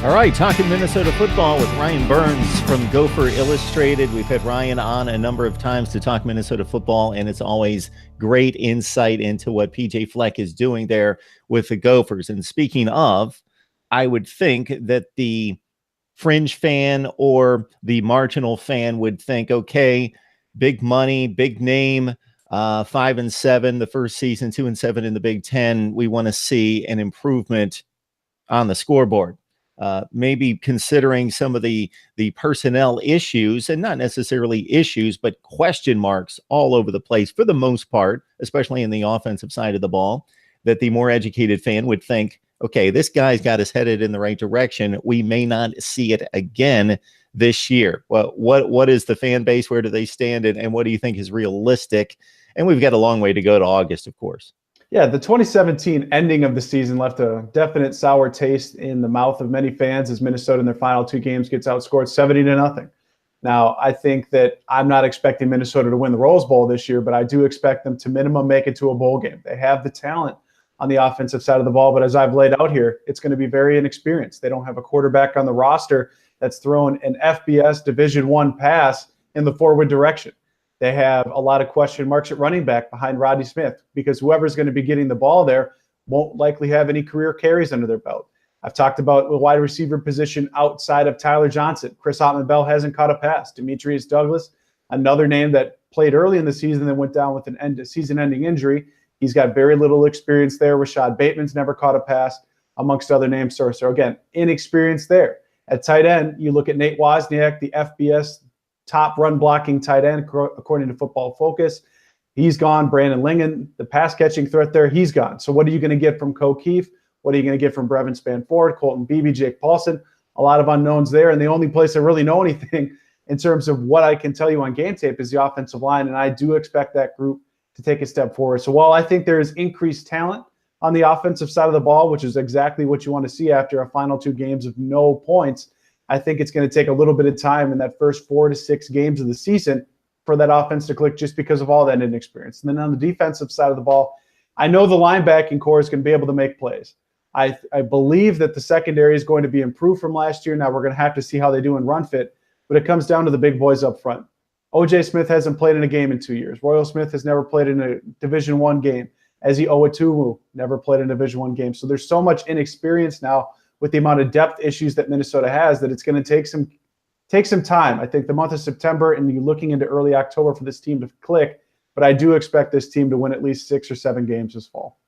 All right, talking Minnesota football with Ryan Burns from Gopher Illustrated. We've had Ryan on a number of times to talk Minnesota football, and it's always great insight into what PJ Fleck is doing there with the Gophers. And speaking of, I would think that the fringe fan or the marginal fan would think, okay, big money, big name, 5-7 the first season, 2-7 in the Big Ten. We want to see an improvement on the scoreboard. Maybe considering some of the personnel issues, and not necessarily issues, but question marks all over the place for the most part, especially in the offensive side of the ball, that the more educated fan would think, okay, this guy's got us headed in the right direction. We may not see it again this year. Well, what is the fan base? Where do they stand? And what do you think is realistic? And we've got a long way to go to August, of course. Yeah, the 2017 ending of the season left a definite sour taste in the mouth of many fans as Minnesota in their final two games gets outscored 70-0. Now, I think that I'm not expecting Minnesota to win the Rose Bowl this year, but I do expect them to minimum make it to a bowl game. They have the talent on the offensive side of the ball, but as I've laid out here, it's going to be very inexperienced. They don't have a quarterback on the roster that's thrown an FBS Division I pass in the forward direction. They have a lot of question marks at running back behind Rodney Smith because whoever's going to be getting the ball there won't likely have any career carries under their belt. I've talked about the wide receiver position outside of Tyler Johnson. Chris Ottman-Bell hasn't caught a pass. Demetrius Douglas, another name that played early in the season and went down with a season-ending injury. He's got very little experience there. Rashad Bateman's never caught a pass, amongst other names. So again, inexperience there. At tight end, you look at Nate Wozniak, the FBS top run blocking tight end, according to Football Focus. He's gone. Brandon Lingen, the pass catching threat there, he's gone. So what are you going to get from Ko Keefe? What are you going to get from Brevin Spanford, Colton Beebe, Jake Paulson? A lot of unknowns there. And the only place I really know anything in terms of what I can tell you on game tape is the offensive line. And I do expect that group to take a step forward. So while I think there is increased talent on the offensive side of the ball, which is exactly what you want to see after a final two games of no points, I think it's going to take a little bit of time in that first 4 to 6 games of the season for that offense to click just because of all that inexperience. And then on the defensive side of the ball, I know the linebacking core is going to be able to make plays. I believe that the secondary is going to be improved from last year. Now we're going to have to see how they do in run fit, but it comes down to the big boys up front. O.J. Smith hasn't played in a game in 2 years. Royal Smith has never played in a Division I game. Ezzy Owatumu never played in a Division I game. So there's so much inexperience now with the amount of depth issues that Minnesota has, that it's going to take some time. I think the month of September and you looking into early October for this team to click, but I do expect this team to win at least 6 or 7 games this fall.